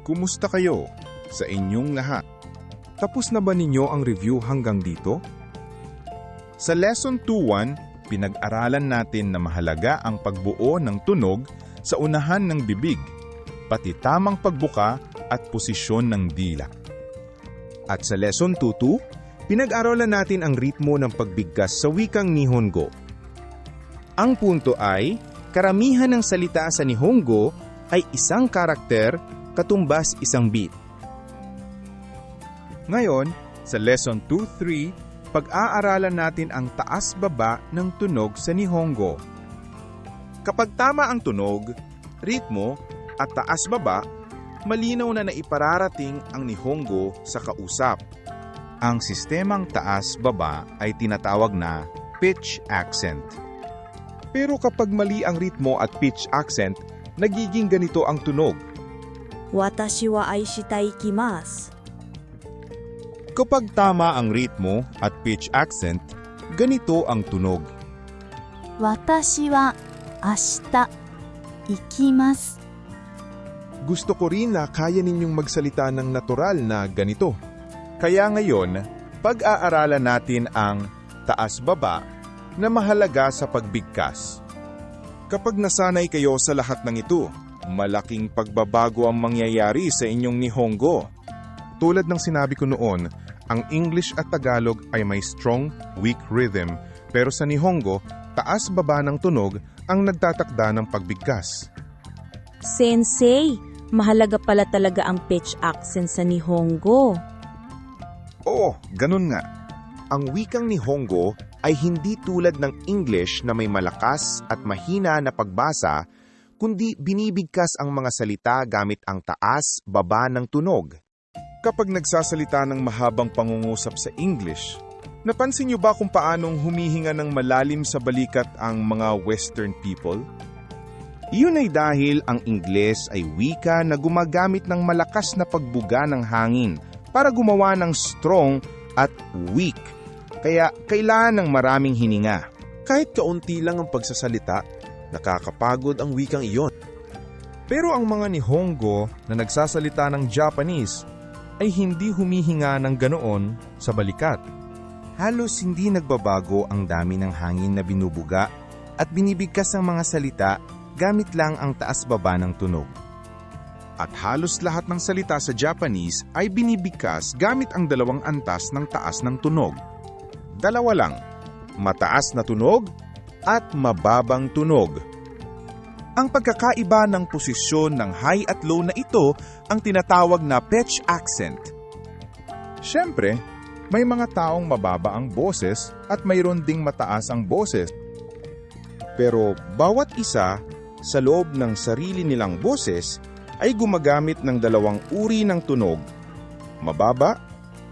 kumusta kayo sa inyong lahat? Tapos na ba ninyo ang review hanggang dito? Sa Lesson 2.1, pinag-aralan natin na mahalaga ang pagbuo ng tunog sa unahan ng bibig, pati tamang pagbuka at posisyon ng dila. At sa Lesson 2.2, pinag-aralan natin ang ritmo ng pagbigkas sa wikang Nihongo. Ang punto ay, karamihan ng salita sa Nihongo ay isang karakter katumbas isang beat. Ngayon, sa Lesson 2.3, pag-aaralan natin ang taas-baba ng tunog sa Nihongo. Kapag tama ang tunog, ritmo at taas-baba, malinaw na naipararating ang Nihongo sa kausap. Ang sistemang taas-baba ay tinatawag na pitch accent. Pero kapag mali ang ritmo at pitch accent, nagiging ganito ang tunog. Watashi wa aishitai ikimasu. Kapag tama ang ritmo at pitch accent, ganito ang tunog. Watashi wa ashita ikimasu. Gusto ko rin na kaya ninyong magsalita ng natural na ganito. Kaya ngayon, pag-aaralan natin ang taas-baba na mahalaga sa pagbigkas. Kapag nasanay kayo sa lahat ng ito, malaking pagbabago ang mangyayari sa inyong Nihongo. Tulad ng sinabi ko noon, ang English at Tagalog ay may strong, weak rhythm, pero sa Nihongo, taas-baba ng tunog ang nagtatakda ng pagbigkas. Sensei, mahalaga pala talaga ang pitch accent sa Nihongo. Oo, ganun nga. Ang wikang Nihongo ay hindi tulad ng English na may malakas at mahina na pagbasa, kundi binibigkas ang mga salita gamit ang taas-baba ng tunog. Kapag nagsasalita ng mahabang pangungusap sa English, napansin niyo ba kung paanong humihinga ng malalim sa balikat ang mga Western people? Iyon ay dahil ang Ingles ay wika na gumagamit ng malakas na pagbuga ng hangin para gumawa ng strong at weak. Kaya kailangan ng maraming hininga. Kahit kaunti lang ang pagsasalita, nakakapagod ang wikang iyon. Pero ang mga Nihongo na nagsasalita ng Japanese ay hindi humihinga ng ganoon sa balikat. Halos hindi nagbabago ang dami ng hangin na binubuga at binibigkas ang mga salita gamit lang ang taas-baba ng tunog. At halos lahat ng salita sa Japanese ay binibigkas gamit ang dalawang antas ng taas ng tunog. Dalawa lang, mataas na tunog at mababang tunog. Ang pagkakaiba ng posisyon ng high at low na ito ang tinatawag na pitch accent. Siyempre, may mga taong mababa ang boses at mayroon ding mataas ang boses. Pero bawat isa sa loob ng sarili nilang boses ay gumagamit ng dalawang uri ng tunog, mababa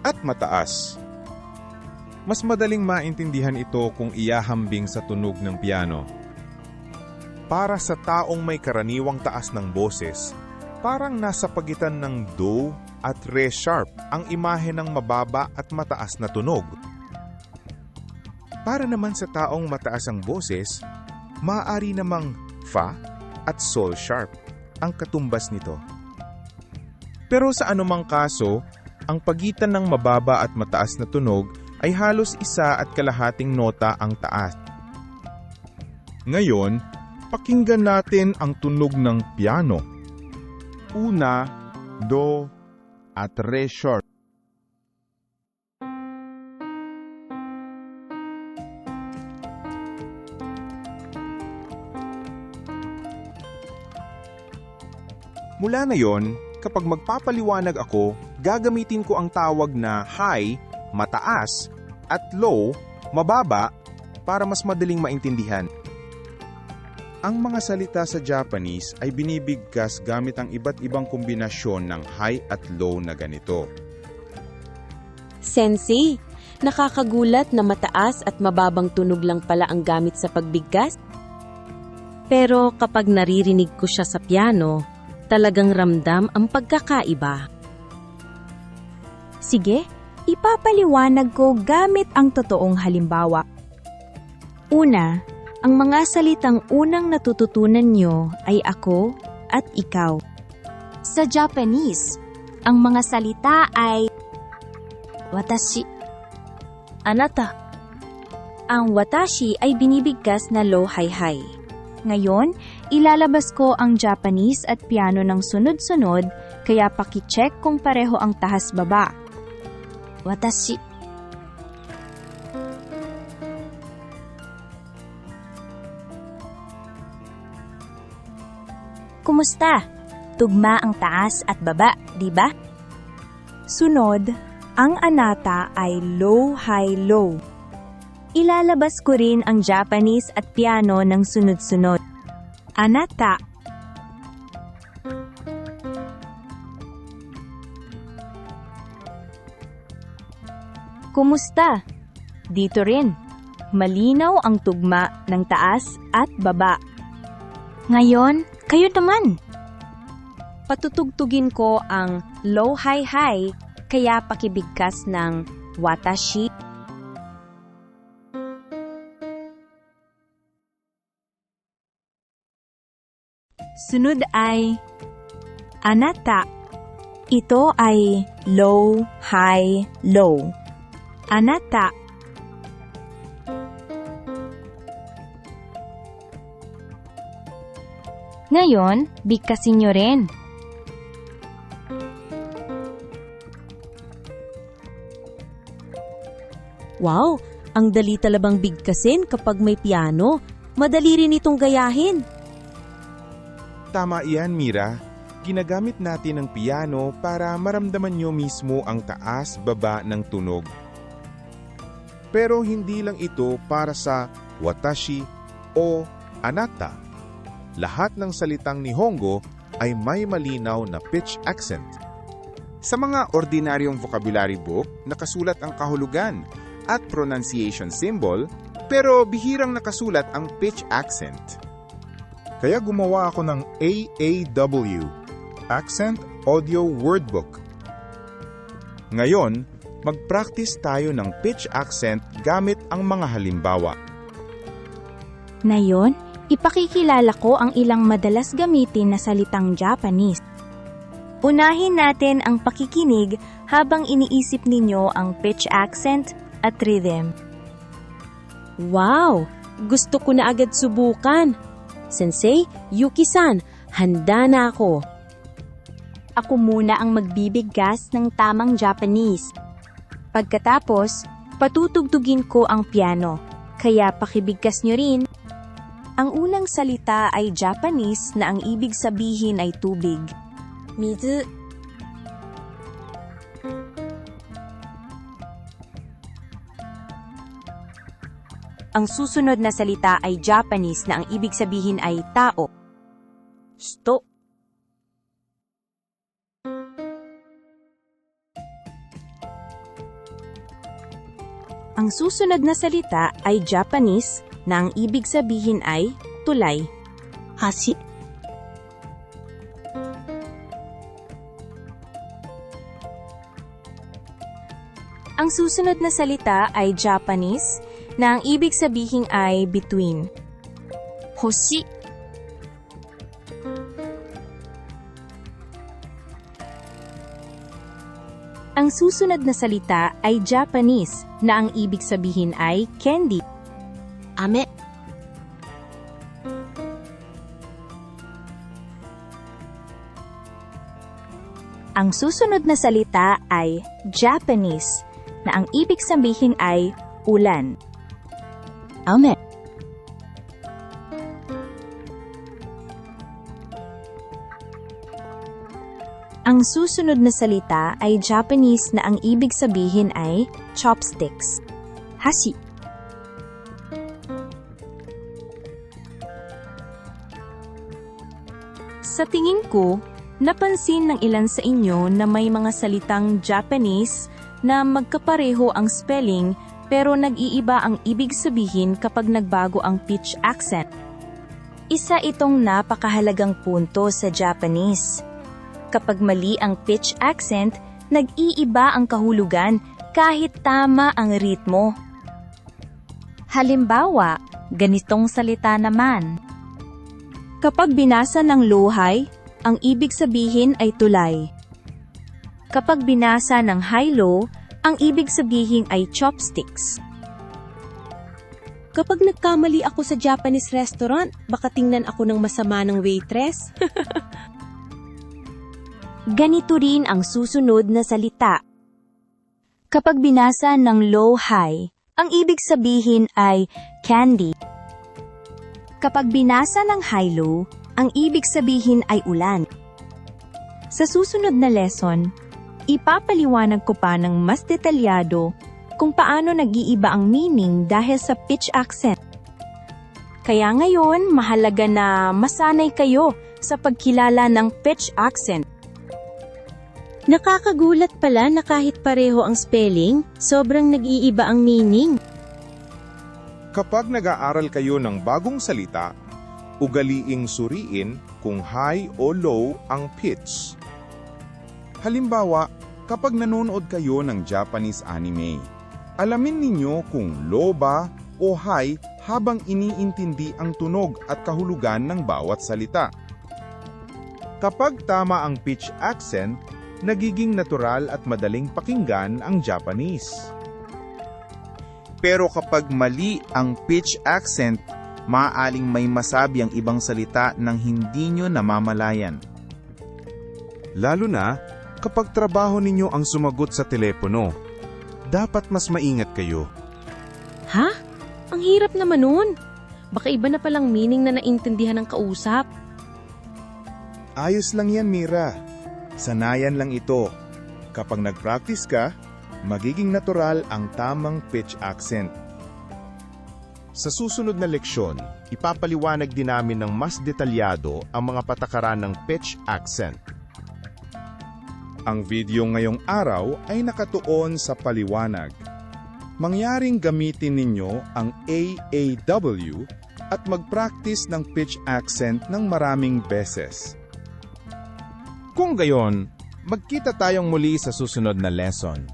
at mataas. Mas madaling maintindihan ito kung iahambing sa tunog ng piano. Para sa taong may karaniwang taas ng boses, parang nasa pagitan ng do at re sharp ang imahe ng mababa at mataas na tunog. Para naman sa taong mataas ang boses, maaari namang fa at sol sharp ang katumbas nito. Pero sa anumang kaso, ang pagitan ng mababa at mataas na tunog ay halos isa at kalahating nota ang taas. Ngayon, pakinggan natin ang tunog ng piano. Una, do, at re sharp. Mula na yon, kapag magpapaliwanag ako, gagamitin ko ang tawag na high, mataas, at low, mababa, para mas madaling maintindihan. Ang mga salita sa Japanese ay binibigkas gamit ang iba't ibang kombinasyon ng high at low na ganito. Sensei, nakakagulat na mataas at mababang tunog lang pala ang gamit sa pagbigkas. Pero kapag naririnig ko siya sa piano, talagang ramdam ang pagkakaiba. Sige, ipapaliwanag ko gamit ang totoong halimbawa. Una, ang mga salitang unang natututunan nyo ay ako at ikaw. Sa Japanese, ang mga salita ay watashi, anata. Ang watashi ay binibigkas na low-hi-hi. Ngayon, ilalabas ko ang Japanese at piano ng sunod-sunod, kaya paki-check kung pareho ang tahas-baba. Watashi. Kumusta? Tugma ang taas at baba, di ba? Sunod, ang anata ay low-high-low. Ilalabas ko rin ang Japanese at piano ng sunod-sunod. Anata. Kumusta? Dito rin. Malinaw ang tugma ng taas at baba. Ngayon, kayo naman. Patutugtugin ko ang low-high-high, kaya pakibigkas ng watashi. Sunod ay anata. Ito ay low-high-low. Anata. Ngayon, bigkasin nyo rin. Wow, ang dali talabang bigkasin kapag may piano. Madali rin itong gayahin. Tama iyan, Mira. Ginagamit natin ang piano para maramdaman nyo mismo ang taas-baba ng tunog. Pero hindi lang ito para sa watashi o anata. Lahat ng salitang Nihongo ay may malinaw na pitch accent. Sa mga ordinaryong vocabulary book, nakasulat ang kahulugan at pronunciation symbol, pero bihirang nakasulat ang pitch accent. Kaya gumawa ako ng AAW, Accent Audio Wordbook. Ngayon, mag-practice tayo ng pitch accent gamit ang mga halimbawa. Ngayon, ipakikilala ko ang ilang madalas gamitin na salitang Japanese. Unahin natin ang pakikinig habang iniisip ninyo ang pitch accent at rhythm. Wow! Gusto ko na agad subukan. Sensei, Yuki-san, handa na ako. Ako muna ang magbibigkas ng tamang Japanese. Pagkatapos, patutugtugin ko ang piano, kaya pakibigkas nyo rin. Ang unang salita ay Japanese na ang ibig sabihin ay tubig. Mizu. Ang susunod na salita ay Japanese na ang ibig sabihin ay tao. Sto. Ang susunod na salita ay Japanese na ang ibig sabihin ay tulay. Hashi. Ang susunod na salita ay Japanese na ang ibig sabihin ay between. Hoshi. Ang susunod na salita ay Japanese na ang ibig sabihin ay candy. Ame. Ang susunod na salita ay Japanese na ang ibig sabihin ay ulan. Ame. Ang susunod na salita ay Japanese na ang ibig sabihin ay chopsticks. Hashi. Sa tingin ko, napansin ng ilan sa inyo na may mga salitang Japanese na magkapareho ang spelling pero nag-iiba ang ibig sabihin kapag nagbago ang pitch accent. Isa itong napakahalagang punto sa Japanese. Kapag mali ang pitch accent, nag-iiba ang kahulugan kahit tama ang ritmo. Halimbawa, ganitong salita naman. Kapag binasa ng low-high, ang ibig sabihin ay tulay. Kapag binasa ng high-low, ang ibig sabihin ay chopsticks. Kapag nagkamali ako sa Japanese restaurant, baka tingnan ako ng masama ng waitress. Ganito rin ang susunod na salita. Kapag binasa ng low-high, ang ibig sabihin ay candy. Kapag binasa ng high-low, ang ibig sabihin ay ulan. Sa susunod na lesson, ipapaliwanag ko pa ng mas detalyado kung paano nag-iiba ang meaning dahil sa pitch accent. Kaya ngayon, mahalaga na masanay kayo sa pagkilala ng pitch accent. Nakakagulat pala na kahit pareho ang spelling, sobrang nag-iiba ang meaning. Kapag nag-aaral kayo ng bagong salita, ugaliing suriin kung high o low ang pitch. Halimbawa, kapag nanonood kayo ng Japanese anime, alamin ninyo kung low ba o high habang iniintindi ang tunog at kahulugan ng bawat salita. Kapag tama ang pitch accent, nagiging natural at madaling pakinggan ang Japanese. Pero kapag mali ang pitch accent, maaaring may masabi ang ibang salita nang hindi nyo namamalayan. Lalo na kapag trabaho ninyo ang sumagot sa telepono, dapat mas maingat kayo. Ha? Ang hirap naman nun. Baka iba na palang meaning na naintindihan ng kausap. Ayos lang yan, Mira. Sanayan lang ito. Kapag nag-practice ka, magiging natural ang tamang pitch accent. Sa susunod na leksyon, ipapaliwanag din namin ng mas detalyado ang mga patakaran ng pitch accent. Ang video ngayong araw ay nakatuon sa paliwanag. Mangyaring gamitin ninyo ang AAW at mag-practice ng pitch accent ng maraming beses. Kung gayon, magkita tayong muli sa susunod na lesson.